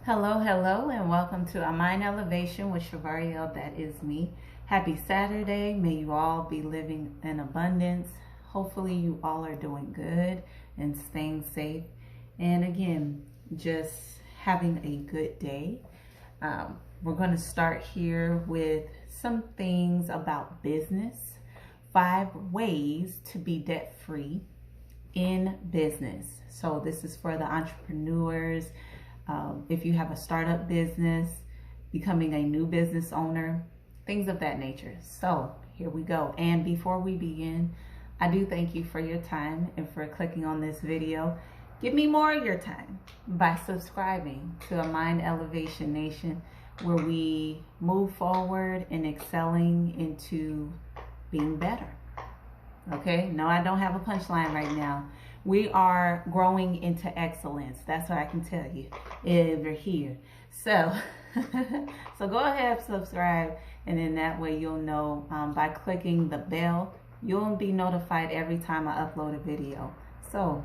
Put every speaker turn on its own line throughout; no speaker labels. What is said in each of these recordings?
Hello, hello, and welcome to A Mind Elevation with Chavarielle. That is me. Happy Saturday. May you all be living in abundance. Hopefully, you all are doing good and staying safe. And again, just having a good day. We're going to start here with some things about business. 5 ways to be debt free in business. So, this is for the entrepreneurs. If you have a startup business, becoming a new business owner, things of that nature. So here we go. And before we begin, I do thank you for your time and for clicking on this video. Give me more of your time by subscribing to A Mind Elevation Nation, where we move forward and excelling into being better. Okay, no, I don't have a punchline right now. We are growing into excellence. That's what I can tell you over here. So, so go ahead, subscribe, and then that way you'll know by clicking the bell, you'll be notified every time I upload a video. So,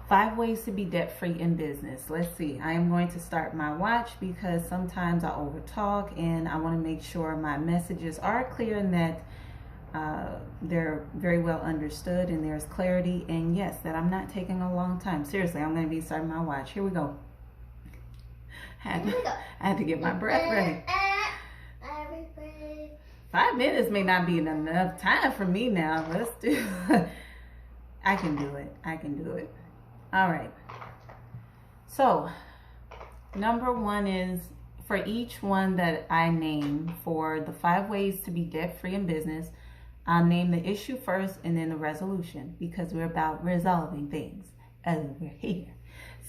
5 ways to be debt-free in business. Let's see. I am going to start my watch because sometimes I overtalk, and I want to make sure my messages are clear and that they're very well understood and there's clarity, and yes, that I'm not taking a long time. Seriously, I'm going to be starting my watch. Here we go. I had to get my breath ready. 5 minutes may not be enough time for me now. Let's do I can do it. I can do it. All right. So, number 1 is, for each one that I name for the 5 ways to be debt-free in business, I'll name the issue first and then the resolution, because we're about resolving things over here.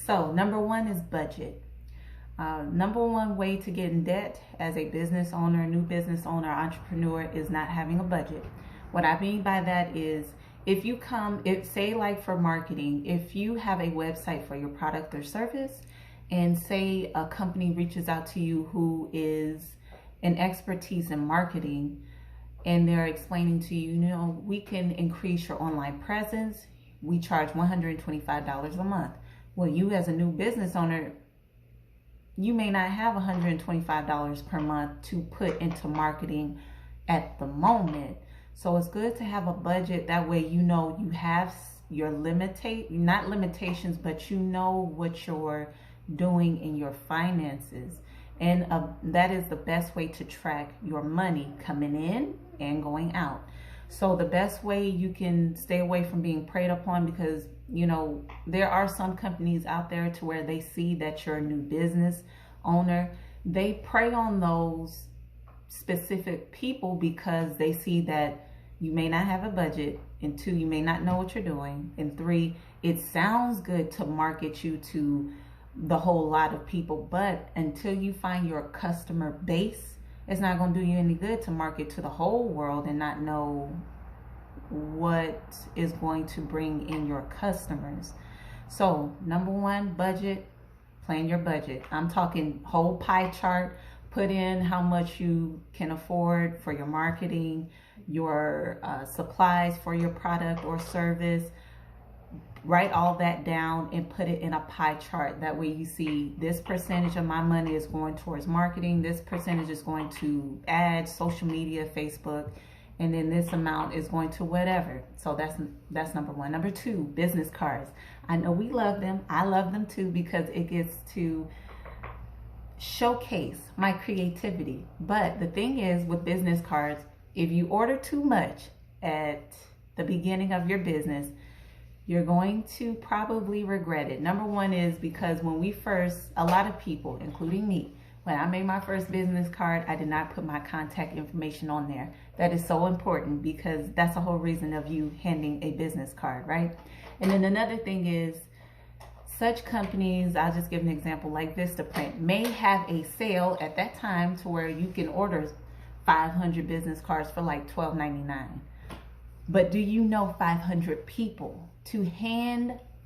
So number 1 is budget. Number 1 way to get in debt as a business owner, new business owner, entrepreneur is not having a budget. What I mean by that is, if you say like for marketing, if you have a website for your product or service, and say a company reaches out to you who is an expertise in marketing, and they're explaining to you, we can increase your online presence. We charge $125 a month. Well, you as a new business owner, you may not have $125 per month to put into marketing at the moment. So it's good to have a budget. That way, you have your not limitations, but you know what you're doing in your finances. And that is the best way to track your money coming in and going out. So the best way you can stay away from being preyed upon, because there are some companies out there to where they see that you're a new business owner, they prey on those specific people because they see that you may not have a budget, and 2, you may not know what you're doing, and 3, it sounds good to market you to the whole lot of people, but until you find your customer base, it's not going to do you any good to market to the whole world and not know what is going to bring in your customers. So number 1, budget. Plan your budget. I'm talking whole pie chart. Put in how much you can afford for your marketing, your supplies for your product or service. Write all that down and put it in a pie chart. That way you see, this percentage of my money is going towards marketing, this percentage is going to ads, social media, Facebook, and then this amount is going to whatever. So that's number 1. Number 2, business cards. I know we love them. I love them too, because it gets to showcase my creativity. But the thing is, with business cards, if you order too much at the beginning of your business, you're going to probably regret it. Number 1 is because when a lot of people, including me, when I made my first business card, I did not put my contact information on there. That is so important, because that's the whole reason of you handing a business card, right? And then another thing is, such companies, I'll just give an example, like Vistaprint, may have a sale at that time to where you can order 500 business cards for like $12.99. But do you know 500 people to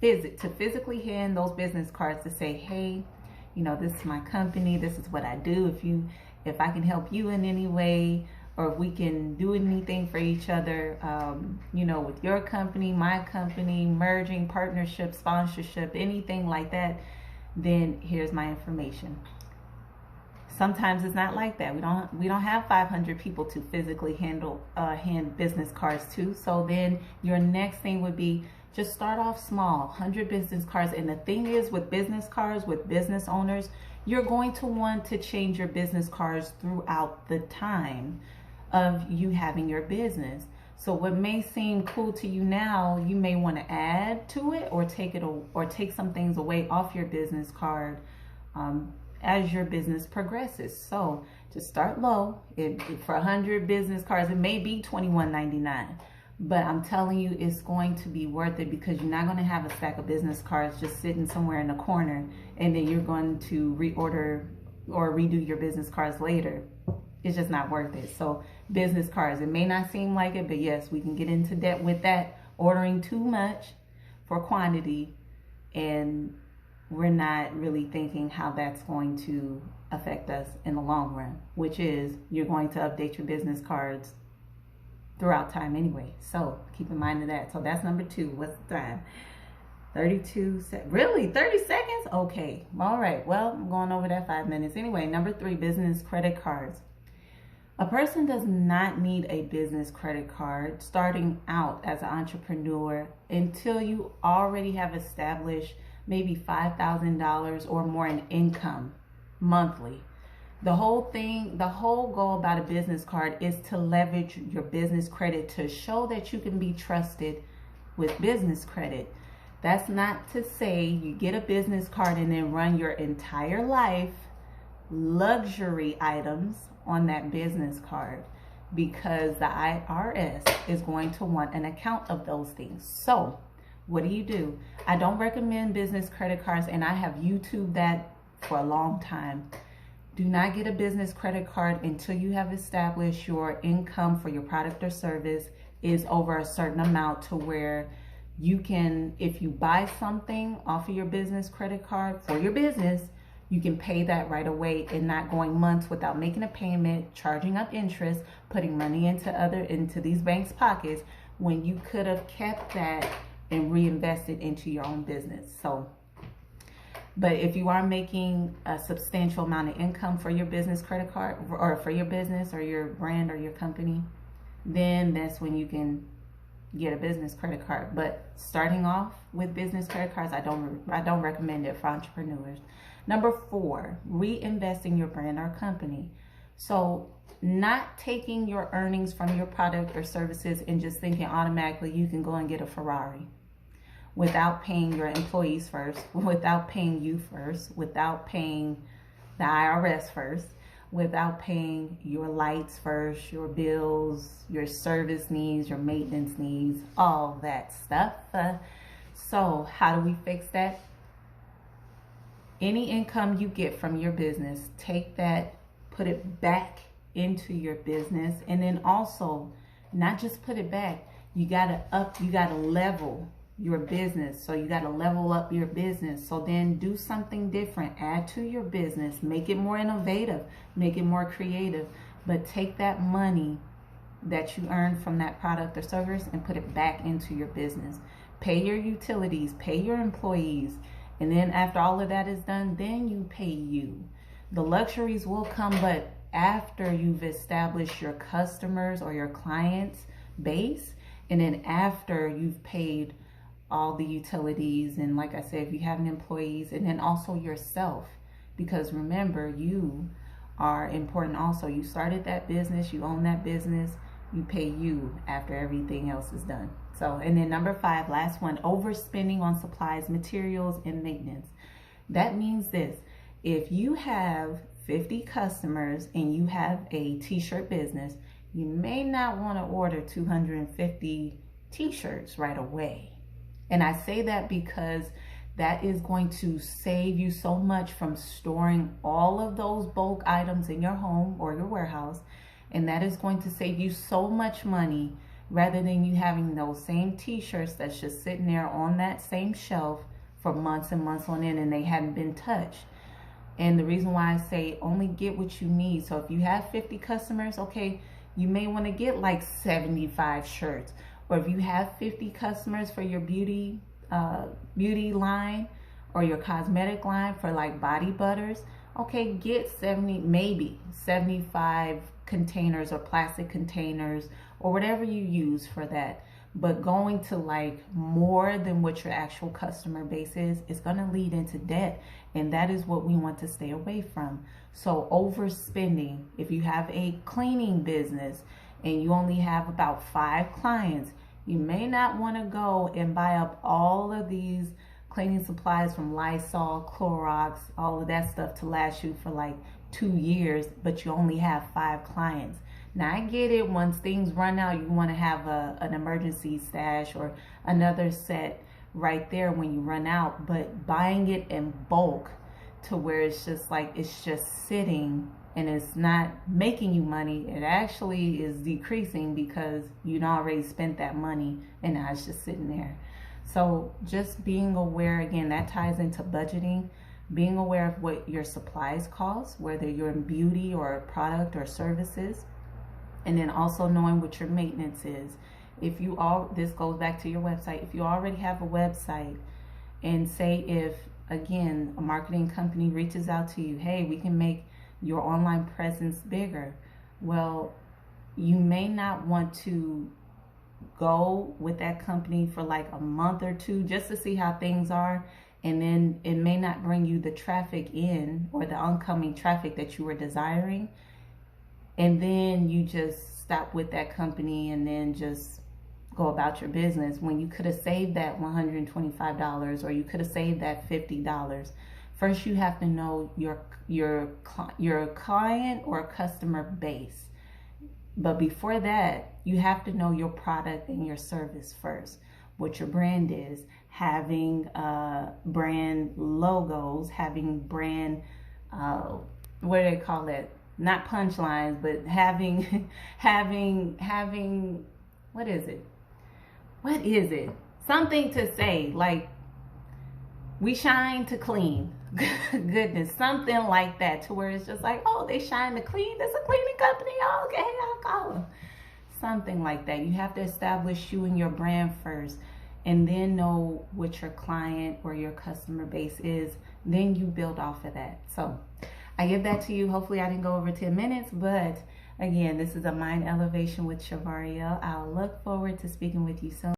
physically hand those business cards to say, hey, this is my company, this is what I do. If I can help you in any way, or if we can do anything for each other, with your company, my company, merging, partnership, sponsorship, anything like that, then here's my information. Sometimes it's not like that. We don't have 500 people to physically hand business cards to. So then your next thing would be just start off small, 100 business cards. And the thing is with business cards, with business owners, you're going to want to change your business cards throughout the time of you having your business. So what may seem cool to you now, you may want to add to it or take some things away off your business card as your business progresses. So just start low. For 100 business cards, it may be $21.99, but I'm telling you, it's going to be worth it, because you're not going to have a stack of business cards just sitting somewhere in the corner and then you're going to reorder or redo your business cards later. It's just not worth it. So business cards, it may not seem like it, but yes, we can get into debt with that, ordering too much for quantity, and we're not really thinking how that's going to affect us in the long run, which is you're going to update your business cards throughout time anyway. So keep in mind of that. So that's number 2. What's the time? 32 seconds. Really? 30 seconds? Okay. All right. Well, I'm going over that 5 minutes. Anyway, number 3, business credit cards. A person does not need a business credit card starting out as an entrepreneur until you already have established maybe $5,000 or more in income monthly. The whole goal about a business card is to leverage your business credit to show that you can be trusted with business credit. That's not to say you get a business card and then run your entire life luxury items on that business card, because the IRS is going to want an account of those things. So what do? I don't recommend business credit cards, and I have YouTubed that for a long time. Do not get a business credit card until you have established your income for your product or service is over a certain amount, to where you can, if you buy something off of your business credit card for your business, you can pay that right away and not going months without making a payment, charging up interest, putting money into these banks' pockets, when you could have kept that and reinvested into your own business. So, but if you are making a substantial amount of income for your business credit card, or for your business or your brand or your company, then that's when you can get a business credit card. But starting off with business credit cards, I don't recommend it for entrepreneurs. Number 4, reinvesting your brand or company. So not taking your earnings from your product or services and just thinking automatically you can go and get a Ferrari without paying your employees first, without paying you first, without paying the IRS first, without paying your lights first, your bills, your service needs, your maintenance needs, all that stuff. So how do we fix that? Any income you get from your business, take that, put it back into your business, and then also not just put it back, you gotta level your business. So you gotta level up your business. So then do something different, add to your business, make it more innovative, make it more creative, but take that money that you earn from that product or service and put it back into your business. Pay your utilities, pay your employees, and then after all of that is done, then you pay you. The luxuries will come, but after you've established your customers or your clients base, and then after you've paid all the utilities, and like I said, if you have employees, and then also yourself, because remember, you are important also. You started that business, you own that business, you pay you after everything else is done. So, and then number 5, last one, overspending on supplies, materials, and maintenance. That means this: if you have 50 customers and you have a t-shirt business, you may not want to order 250 t-shirts right away. And I say that because that is going to save you so much from storing all of those bulk items in your home or your warehouse. And that is going to save you so much money, rather than you having those same t-shirts that's just sitting there on that same shelf for months and months on end and they hadn't been touched. And the reason why I say only get what you need. So if you have 50 customers, okay, you may want to get like 75 shirts. Or if you have 50 customers for your beauty line, or your cosmetic line for like body butters, okay, get 70, maybe 75 containers or plastic containers or whatever you use for that. But going to like more than what your actual customer base is going to lead into debt. And that is what we want to stay away from. So overspending, if you have a cleaning business and you only have about 5 clients, you may not want to go and buy up all of these cleaning supplies from Lysol, Clorox, all of that stuff to last you for like 2 years, but you only have 5 clients. Now I get it, once things run out, you want to have an emergency stash or another set right there when you run out, but buying it in bulk to where it's just like, it's just sitting and it's not making you money, it actually is decreasing because you already spent that money and now it's just sitting there. So just being aware, again, that ties into budgeting, being aware of what your supplies cost, whether you're in beauty or product or services, and then also knowing what your maintenance is. If you all, this goes back to your website, if you already have a website, and say if, again, a marketing company reaches out to you, hey, we can make your online presence bigger. Well, you may not want to go with that company for like a month or 2 just to see how things are, and then it may not bring you the traffic in or the oncoming traffic that you were desiring, and then you just stop with that company and then just go about your business when you could have saved that $125 or you could have saved that $50. First, you have to know your client or customer base. But before that, you have to know your product and your service first. What your brand is, having brand logos, having brand, what do they call it? Not punchlines, but having, what is it? What is it? Something to say, like, we shine to clean. Goodness, something like that, to where it's just like, oh, they shine to clean. That's a cleaning company. Oh, okay, I'll call them. Something like that. You have to establish you and your brand first, and then know what your client or your customer base is. Then you build off of that. So I give that to you. Hopefully I didn't go over 10 minutes, but again, this is a Mind Elevation with Chavarielle. I'll look forward to speaking with you soon.